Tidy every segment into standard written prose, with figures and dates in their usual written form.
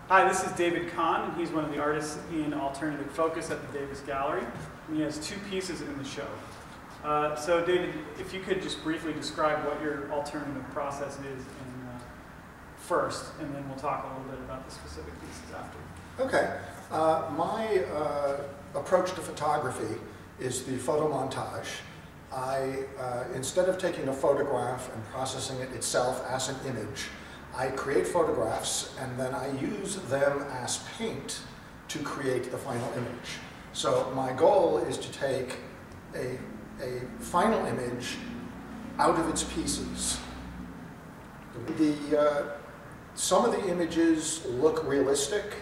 Hi, this is David Kahn, and he's one of the artists in Alternative Focus at the Davis Gallery. And he has two pieces in the show. So David, if you could just briefly describe what your alternative process is first, and then we'll talk a little bit about the specific pieces after. Okay. My approach to photography is the photo montage. Instead of taking a photograph and processing it itself as an image, I create photographs and then I use them as paint to create the final image. So my goal is to take a final image out of its pieces. Some of the images look realistic,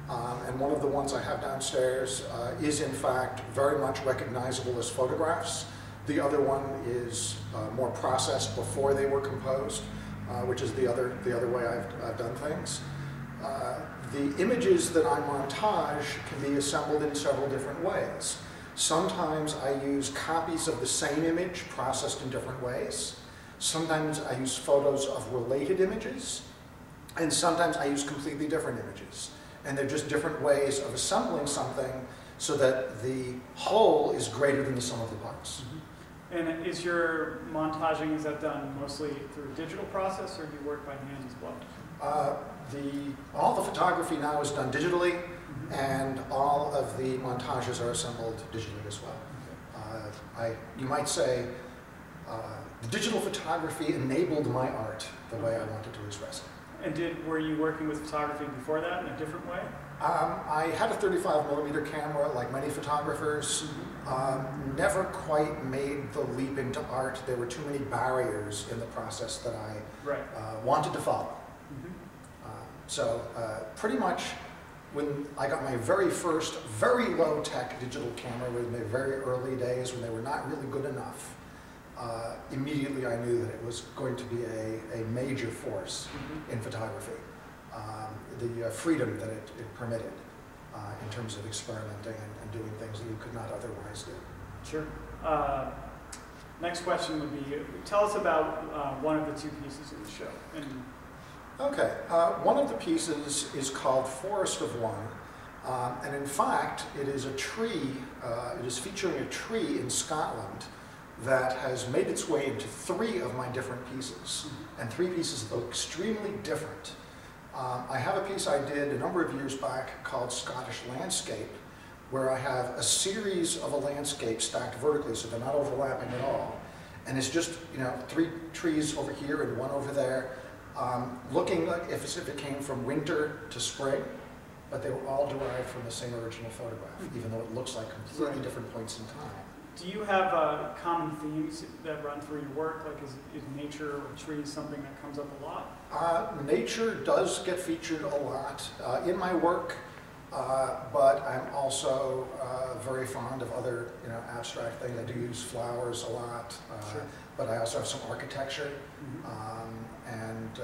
and one of the ones I have downstairs is in fact very much recognizable as photographs. The other one is more processed before they were composed, which is the other way I've done things. The images that I montage can be assembled in several different ways. Sometimes I use copies of the same image processed in different ways. Sometimes I use photos of related images. And sometimes I use completely different images. And they're just different ways of assembling something so that the whole is greater than the sum of the parts. Mm-hmm. And is your montaging, is that done mostly through a digital process, or do you work by hand as well? All the photography now is done digitally, mm-hmm. and all of the montages are assembled digitally as well. Okay. You might say the digital photography enabled my art the way I wanted to express it. And were you working with photography before that in a different way? I had a 35mm camera, like many photographers. Mm-hmm. Never quite made the leap into art. There were too many barriers in the process that I wanted to follow. Mm-hmm. Pretty much when I got my very first, very low-tech digital camera in the very early days when they were not really good enough, immediately I knew that it was going to be a major force mm-hmm. in photography. The freedom that it permitted in terms of experimenting and doing things that you could not otherwise do. Sure. Next question would be, tell us about one of the two pieces of the show. Okay. One of the pieces is called Forest of One. And in fact, it is a tree, it is featuring a tree in Scotland that has made its way into three of my different pieces, and three pieces that look extremely different. I have a piece I did a number of years back called Scottish Landscape, where I have a series of a landscape stacked vertically, so they're not overlapping at all. And it's just, three trees over here and one over there, looking like as if it came from winter to spring, but they were all derived from the same original photograph, even though it looks like completely different points in time. Do you have common themes that run through your work? Like is nature or trees something that comes up a lot? Nature does get featured a lot in my work, but I'm also very fond of other abstract things. I do use flowers a lot, sure. But I also have some architecture, mm-hmm. And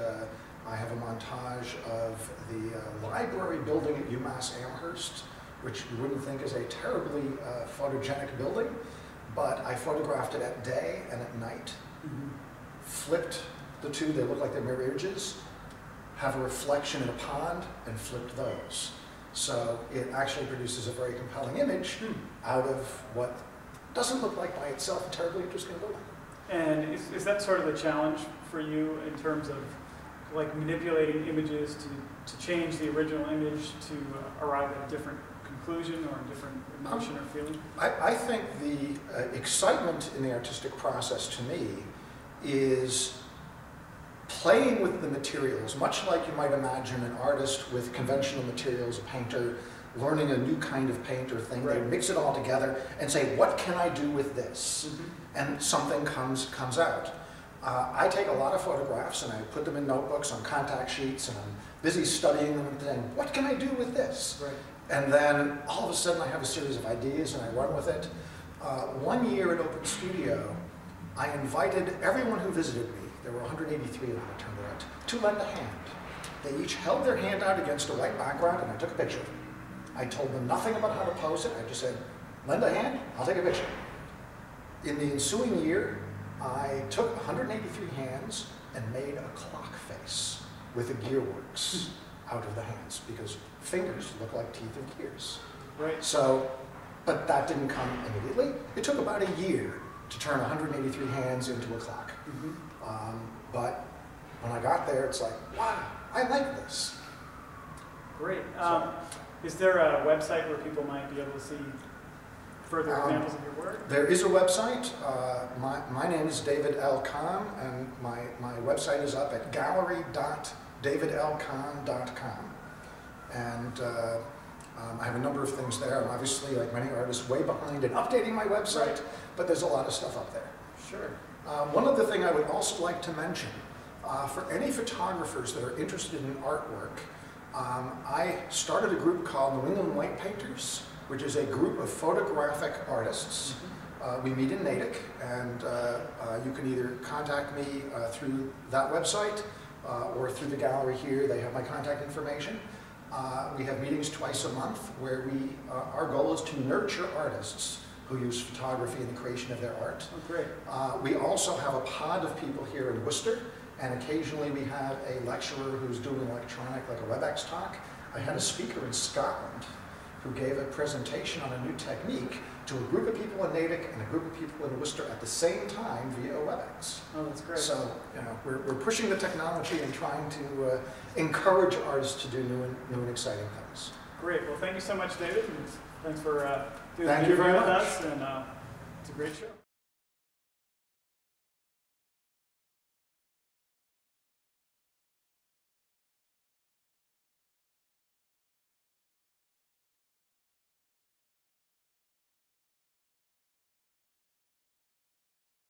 I have a montage of the library building at UMass Amherst, which you wouldn't think is a terribly photogenic building. But I photographed it at day and at night, mm-hmm. Flipped the two, they look like they're mirror images, have a reflection in a pond, and flipped those. So it actually produces a very compelling image out of what doesn't look like by itself a terribly interesting building. And is that sort of the challenge for you in terms of like manipulating images to change the original image to arrive at a different conclusion or a different emotion or feeling? I think the excitement in the artistic process to me is playing with the materials, much like you might imagine an artist with conventional materials, a painter, learning a new kind of paint or thing. Right. They mix it all together and say, what can I do with this? Mm-hmm. And something comes out. I take a lot of photographs and I put them in notebooks on contact sheets, and I'm busy studying them and saying, what can I do with this? Right. And then all of a sudden I have a series of ideas and I run with it. One year at Open Studio, I invited everyone who visited me, there were 183 of them, it turned out, to lend a hand. They each held their hand out against a white background and I took a picture of them. I told them nothing about how to pose it, I just said, lend a hand, I'll take a picture. In the ensuing year, I took 183 hands and made a clock face with a gearworks. out of the hands because fingers look like teeth and gears. Right. So, but that didn't come immediately. It took about a year to turn 183 hands into a clock. But when I got there, it's like, wow, I like this. Great. Is there a website where people might be able to see further examples of your work? There is a website. My name is David L. Kahn, and my website is up at gallery.davidlkahn.com. And I have a number of things there. I'm obviously, like many artists, way behind in updating my website, but there's a lot of stuff up there. Sure. One other thing I would also like to mention, for any photographers that are interested in artwork, I started a group called New England White Painters, which is a group of photographic artists. We meet in Natick, and you can either contact me through that website or through the gallery here. They have my contact information. We have meetings twice a month where our goal is to nurture artists who use photography in the creation of their art. Oh, great. We also have a pod of people here in Worcester, and occasionally we have a lecturer who's doing electronic, like a WebEx talk. I had a speaker in Scotland who gave a presentation on a new technique to a group of people in Natick and a group of people in Worcester at the same time via WebEx. Oh, that's great. So, you know, we're pushing the technology and trying to encourage artists to do new and exciting things. Great. Well, thank you so much, David. And thanks for doing Thank the you very interview with much. us. And it's a great show.